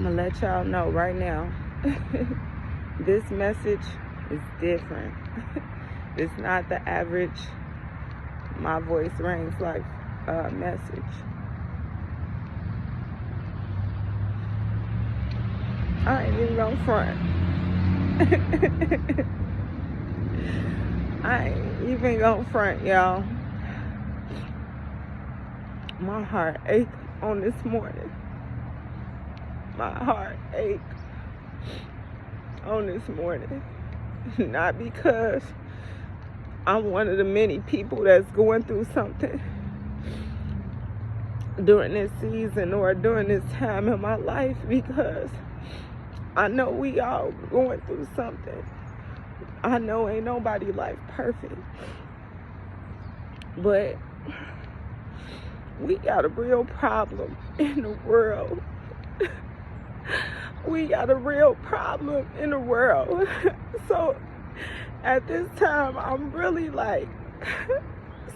I'm gonna let y'all know right now. This message is different. It's not the average my voice rings like message. I ain't even gonna front. I ain't even gonna front, y'all. My heart ached on this morning. My heart ached on this morning. Not because I'm one of the many people that's going through something during this season or during this time in my life, because I know we all going through something. I know ain't nobody life perfect, but we got a real problem in the world. We got a real problem in the world. So at this time, I'm really like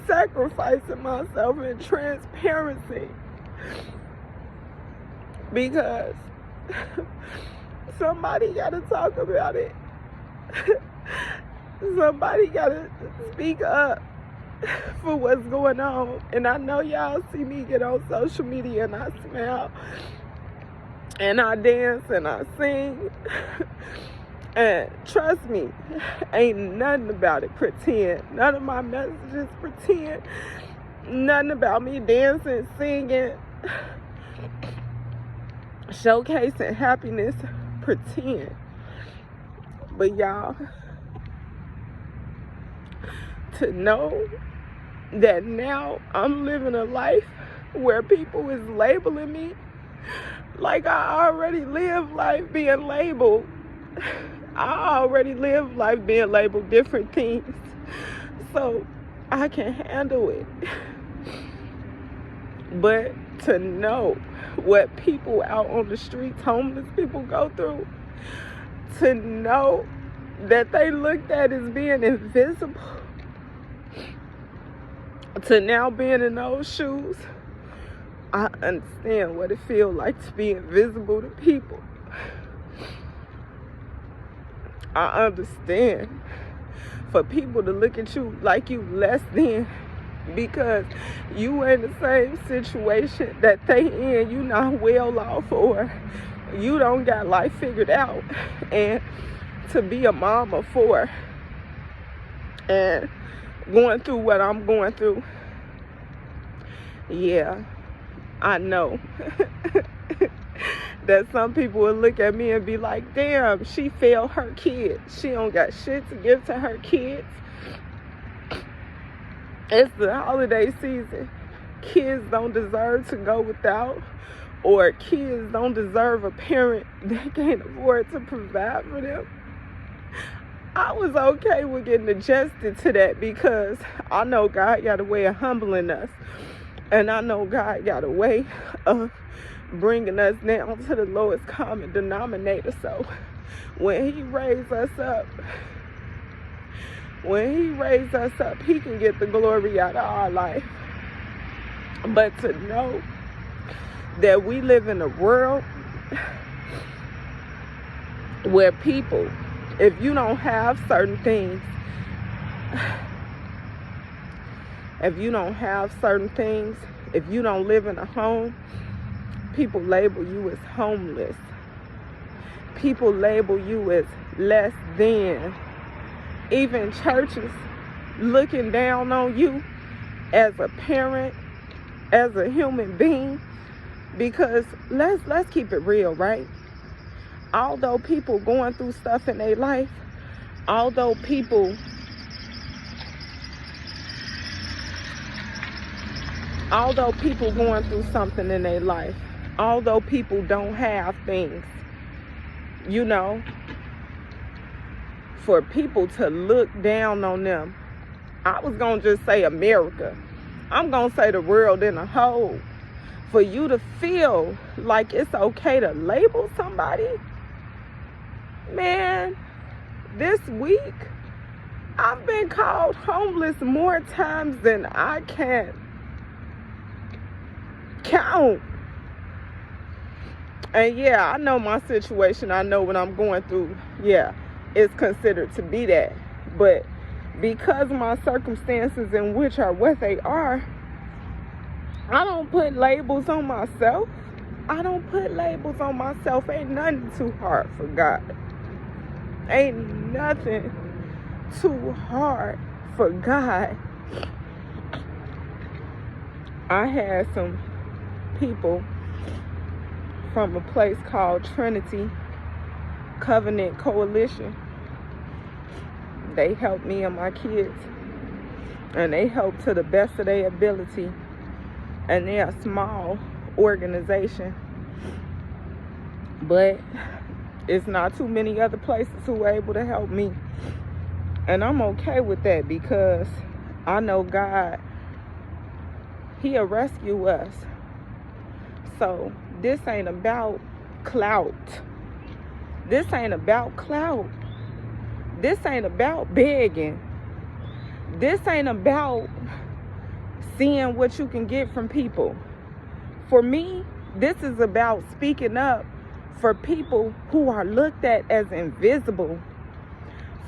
sacrificing myself in transparency, because somebody got to talk about it. Somebody got to speak up for what's going on. And I know y'all see me get on social media and I smile and I dance and I sing. And trust me, ain't nothing about it pretend. None of my messages pretend. Nothing about me dancing, singing, showcasing happiness pretend. But y'all, to know that now I'm living a life where people is labeling me like I already live life being labeled. I already live life being labeled different things, so I can handle it. But to know what people out on the streets, homeless people, go through, to know that they looked at as being invisible, to now being in those shoes, I understand what it feels like to be invisible to people. I understand for people to look at you like you less than because you in the same situation that they in. You not well off, or you don't got life figured out. And to be a mom of 4 and going through what I'm going through, yeah, I know that some people will look at me and be like, damn, she failed her kids. She don't got shit to give to her kids. It's the holiday season. Kids don't deserve to go without, or kids don't deserve a parent that can't afford to provide for them. I was okay with getting adjusted to that because I know God got a way of humbling us. And I know God got a way of bringing us down to the lowest common denominator. So when he raised us up, he can get the glory out of our life. But to know that we live in a world where people, if you don't have certain things, if you don't live in a home, people label you as homeless. People label you as less than. Even churches looking down on you as a parent, as a human being. Because let's keep it real, right? Although people going through stuff in their life, although people going through something in their life, although people don't have things, you know, for people to look down on them, I was going to just say America. I'm going to say the world in a whole. For you to feel like it's okay to label somebody, man, this week, I've been called homeless more times than I can count. And yeah, I know my situation. I know what I'm going through. Yeah, it's considered to be that. But because my circumstances in which are what they are, I don't put labels on myself. I don't put labels on myself. Ain't nothing too hard for God. Ain't nothing too hard for God. I had some people from a place called Trinity Covenant Coalition. They helped me and my kids, and they helped to the best of their ability. And they're a small organization, but it's not too many other places who are able to help me. And I'm okay with that, because I know God, He'll rescue us. So this ain't about clout. This ain't about clout. This ain't about begging. This ain't about seeing what you can get from people. For me, this is about speaking up for people who are looked at as invisible,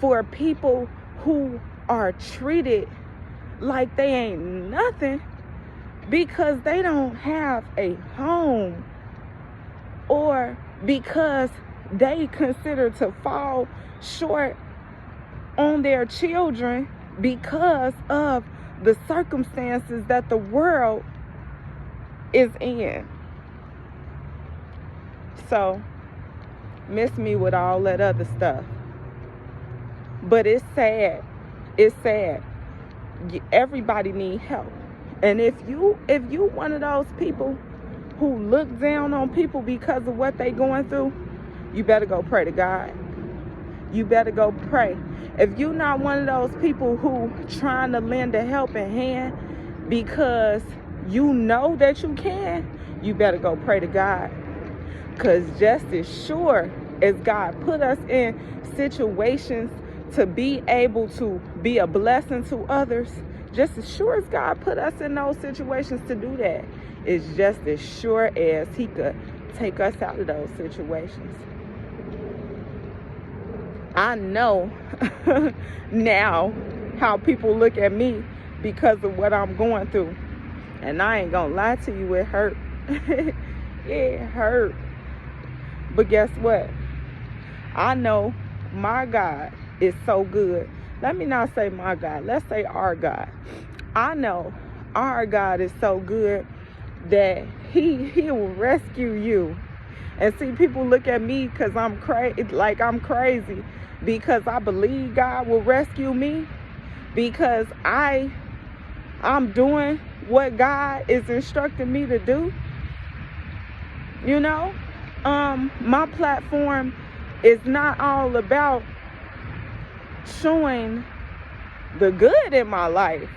for people who are treated like they ain't nothing because they don't have a home, or because they consider to fall short on their children because of the circumstances that the world is in. So, miss me with all that other stuff. But it's sad. It's sad. Everybody need help. And if you one of those people who look down on people because of what they going through, you better go pray to God. You better go pray. If you're not one of those people who trying to lend a helping hand because you know that you can, you better go pray to God. Because just as sure as God put us in situations to be able to be a blessing to others, just as sure as God put us in those situations to do that, it's just as sure as He could take us out of those situations. I know now how people look at me because of what I'm going through. And I ain't gonna lie to you, it hurt. It hurt. But guess what? I know my God is so good. Let me not say my God. Let's say our God. I know our God is so good that He will rescue you. And see, people look at me because I'm crazy because I believe God will rescue me, because I'm doing what God is instructing me to do. You know, my platform is not all about showing the good in my life.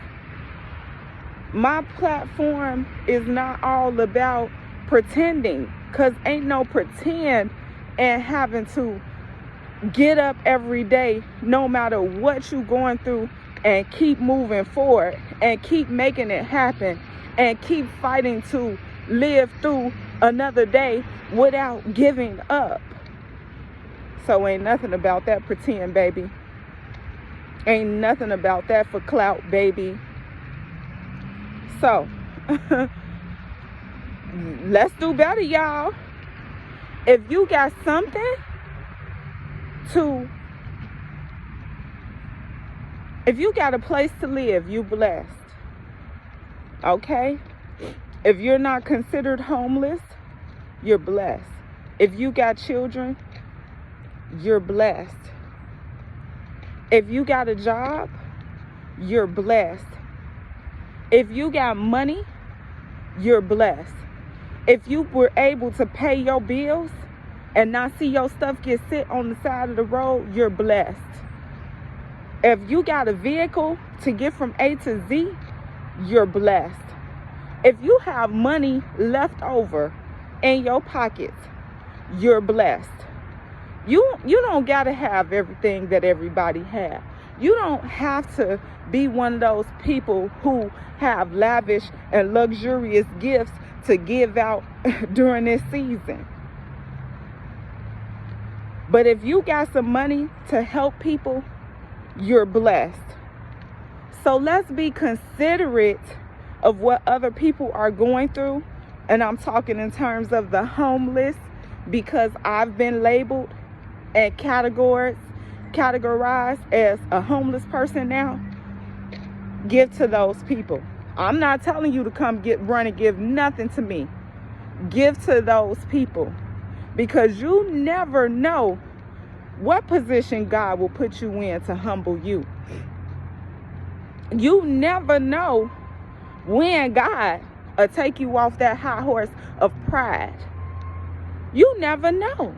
My platform is not all about pretending, because ain't no pretend and having to get up every day no matter what you're going through and keep moving forward and keep making it happen and keep fighting to live through another day without giving up. So ain't nothing about that pretend, baby. Ain't nothing about that for clout, baby. So let's do better, y'all. If you got something if you got a place to live, you blessed. Okay? If you're not considered homeless, you're blessed. If you got children, you're blessed. If you got a job, you're blessed. If you got money, you're blessed. If you were able to pay your bills and not see your stuff get sit on the side of the road, you're blessed. If you got a vehicle to get from A to Z, you're blessed. If you have money left over in your pockets, you're blessed. You don't gotta have everything that everybody has. You don't have to be one of those people who have lavish and luxurious gifts to give out during this season. But if you got some money to help people, you're blessed. So let's be considerate of what other people are going through. And I'm talking in terms of the homeless, because I've been labeled and categorized as a homeless person now. Give to those people. I'm not telling you to come run and give nothing to me. Give to those people, because you never know what position God will put you in to humble you. You never know when God will take you off that high horse of pride. You never know.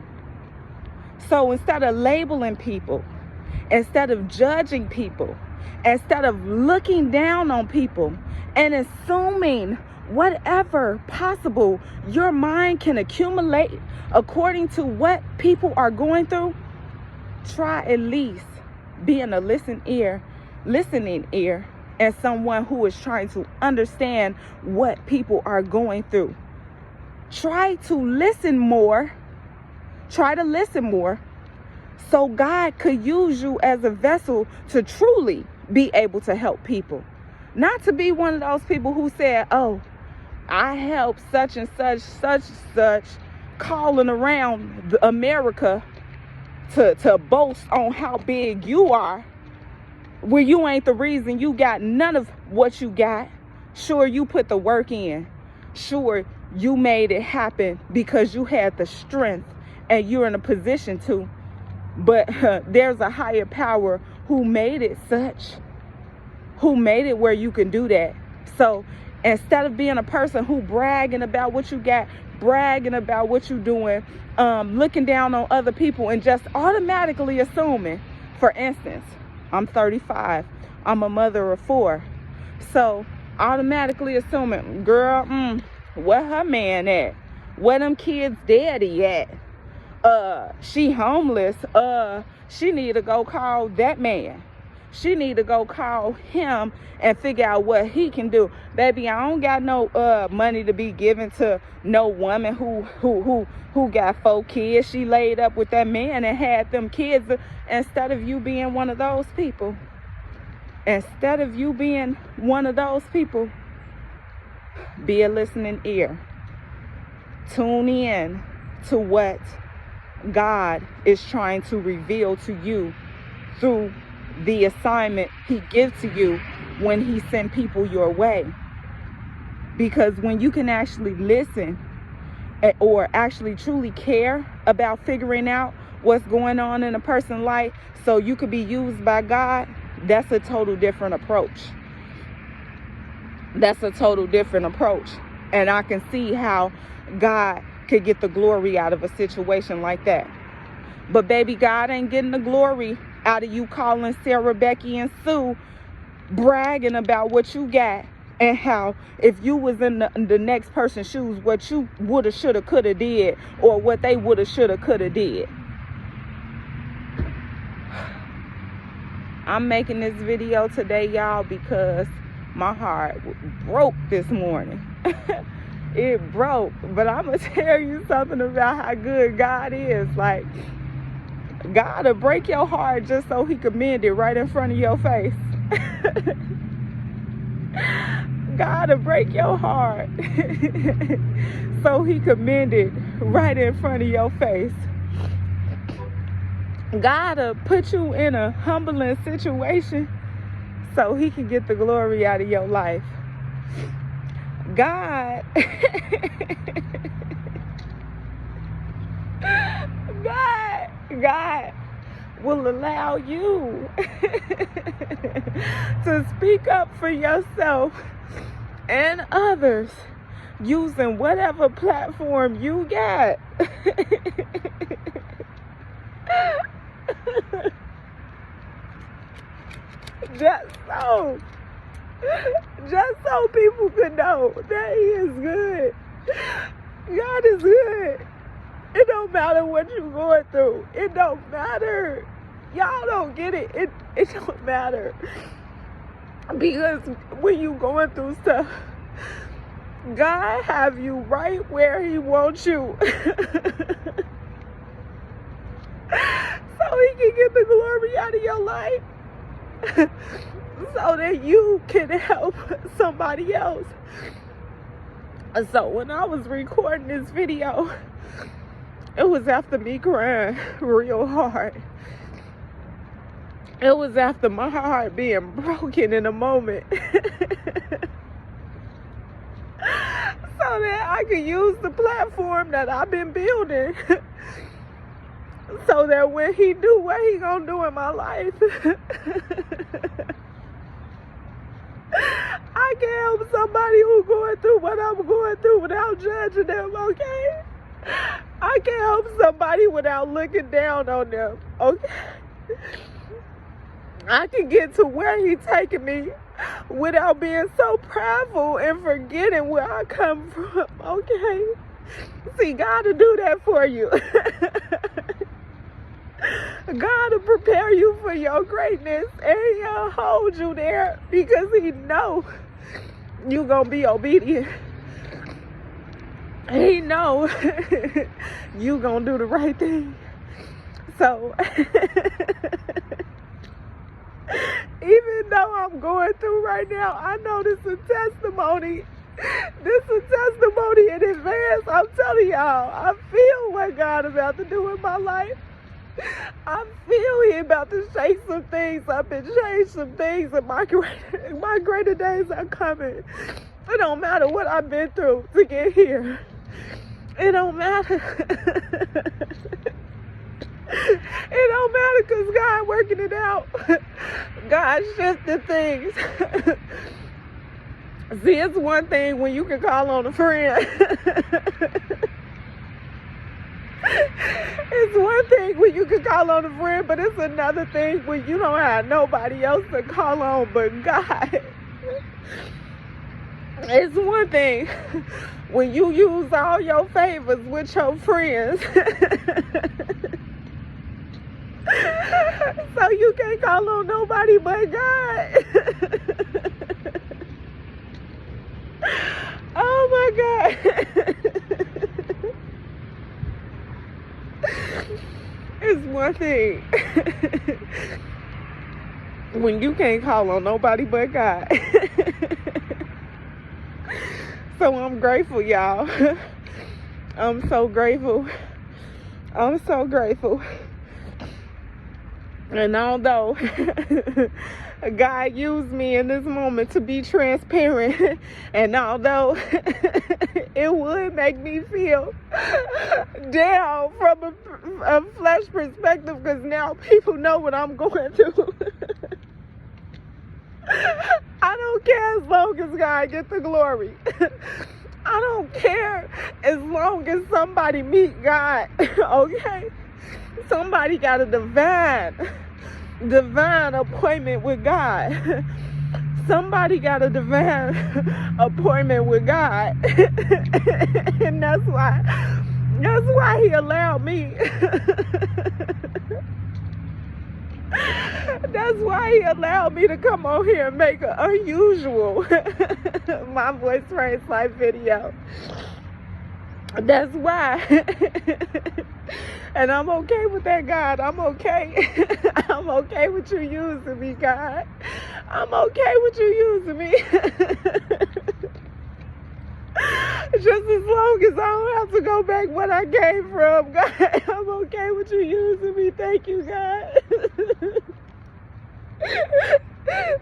So instead of labeling people, instead of judging people, instead of looking down on people and assuming whatever possible your mind can accumulate according to what people are going through, try at least being a listening ear, and someone who is trying to understand what people are going through. Try to listen more. Try to listen more so God could use you as a vessel to truly be able to help people. Not to be one of those people who said, oh, I help such and such, calling around America to boast on how big you are, where you ain't the reason you got none of what you got. Sure, you put the work in. Sure, you made it happen because you had the strength and you're in a position to. But there's a higher power who made it such, who made it where you can do that. So instead of being a person who bragging about what you got, bragging about what you're doing, looking down on other people and just automatically assuming, for instance, I'm 35. I'm a mother of 4. So automatically assuming, girl, where her man at? Where them kids' daddy at? She homeless. She need to go call that man. She need to go call him and figure out what he can do. Baby, I don't got no money to be given to no woman who got 4 kids. She laid up with that man and had them kids. Instead of you being one of those people, be a listening ear. Tune in to what God is trying to reveal to you through the assignment he gives to you when he sends people your way. Because when you can actually listen or actually truly care about figuring out what's going on in a person's life so you could be used by God, that's a total different approach. That's a total different approach. And I can see how God could get the glory out of a situation like that. But baby, God ain't getting the glory out of you calling Sarah, Becky, and Sue bragging about what you got and how if you was in the next person's shoes, what you woulda, shoulda, coulda did, or what they woulda, shoulda, coulda did. I'm making this video today, y'all, because my heart broke this morning. It broke. But I'm going to tell you something about how good God is. Like, God will break your heart just so he can mend it right in front of your face. God will break your heart so he can mend it right in front of your face. God will put you in a humbling situation so he can get the glory out of your life. God will allow you to speak up for yourself and others using whatever platform you got. Just so people can know that he is good. God is good. It don't matter what you're going through. It don't matter. Y'all don't get it. It don't matter. Because when you going through stuff, God have you right where he wants you. the glory out of your life so that you can help somebody else. So when I was recording this video, it was after me crying real hard. It was after my heart being broken in a moment. So that I could use the platform that I've been building so that when he do what he gonna do in my life, I can help somebody who's going through what I'm going through without judging them, okay? I can help somebody without looking down on them, okay? I can get to where he's taking me without being so prideful and forgetting where I come from, okay? See, God will do that for you. God will prepare you for your greatness, and he'll hold you there because he know you gonna be obedient. He know you gonna do the right thing. So even though I'm going through right now, I know this is a testimony. This is a testimony in advance. I'm telling y'all, I feel what God is about to do in my life. I feel he about to shake some things up and change some things, and my greater days are coming. It don't matter what I've been through to get here. It don't matter. It don't matter because God working it out. God shifted things. See, it's one thing when you can call on a friend. It's one thing when you can call on a friend, but it's another thing when you don't have nobody else to call on but God. It's one thing when you use all your favors with your friends. So you can't call on nobody but God. Oh my God. It's one thing when you can't call on nobody but God. So I'm grateful, y'all. I'm so grateful. I'm so grateful. And although God used me in this moment to be transparent, and although it would make me feel down from a flesh perspective, because now people know what I'm going through. I don't care as long as God gets the glory. I don't care as long as somebody meet God, okay? Somebody got a divine appointment with God. Somebody got a divine appointment with God. And that's why he allowed me. That's why he allowed me to come on here and make an unusual My Voice Praise Life video. That's why. And I'm okay with that, God. I'm okay. I'm okay with you using me, God. I'm okay with you using me. Just as long as I don't have to go back where I came from, God. I'm okay with you using me. Thank you, God.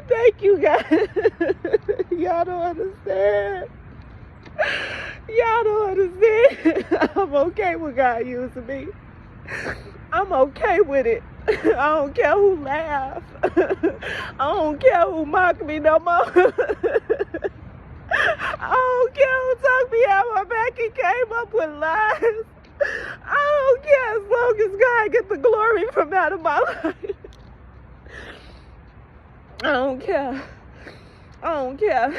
Thank you, God. Y'all don't understand. Y'all don't understand. I'm okay with God using me. I'm okay with it. I don't care who laugh. I don't care who mock me no more. I don't care who talk me out my back and came up with lies. I don't care as long as God gets the glory from out of my life. I don't care. I don't care.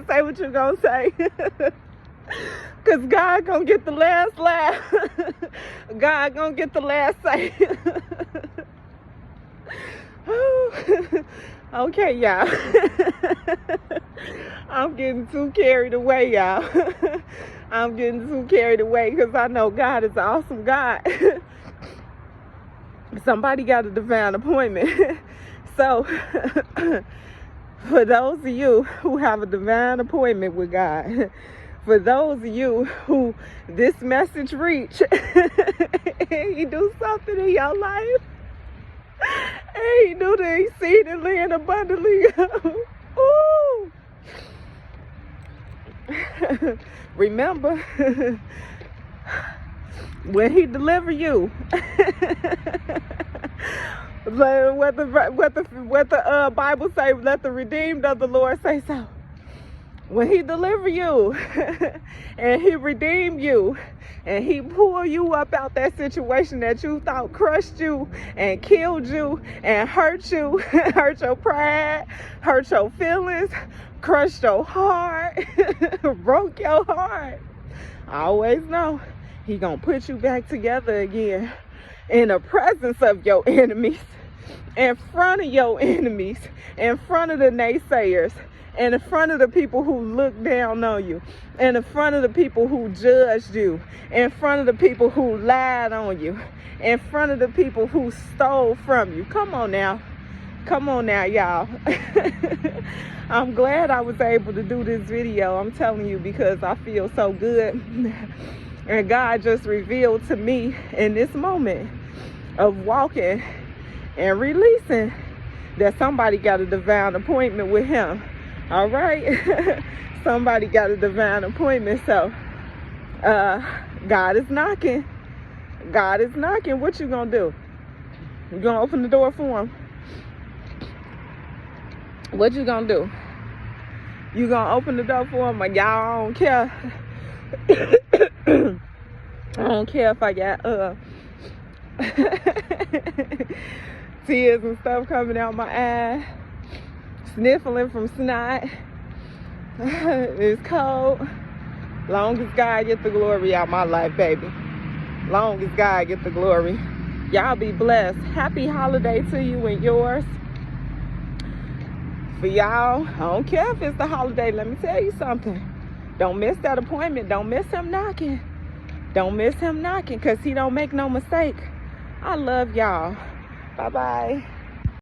Say what you gonna say. Because God gonna get the last laugh. God gonna get the last say. Okay, y'all. I'm getting too carried away, y'all. I'm getting too carried away because I know God is an awesome God. Somebody got a divine appointment. So, for those of you who have a divine appointment with God, for those of you who this message reach, He do something in your life, and He do the exceedingly and abundantly. Ooh. Remember, when He deliver you, what the Bible say, let the redeemed of the Lord say so. When He deliver you and He redeem you and He pull you up out that situation that you thought crushed you and killed you and hurt you, hurt your pride, hurt your feelings, crushed your heart, broke your heart, I always know He gonna put you back together again in the presence of your enemies, in front of your enemies, in front of the naysayers, and in front of the people who look down on you, and in front of the people who judged you, in front of the people who lied on you, in front of the people who stole from you. Come on now, y'all. I'm glad I was able to do this video, I'm telling you, because I feel so good. And God just revealed to me in this moment of walking and releasing that somebody got a divine appointment with Him. All right? Somebody got a divine appointment. So God is knocking. God is knocking. What you gonna do? You gonna open the door for Him? What you gonna do? You gonna open the door for Him? Like, y'all, I don't care. I don't care if I got tears and stuff coming out my eye, sniffling from snot. It's cold. Long as God get the glory out my life, baby. Long as God get the glory. Y'all be blessed. Happy holiday to you and yours. For y'all, I don't care if it's the holiday. Let me tell you something. Don't miss that appointment. Don't miss Him knocking. Don't miss Him knocking, because He don't make no mistake. I love y'all. Bye-bye.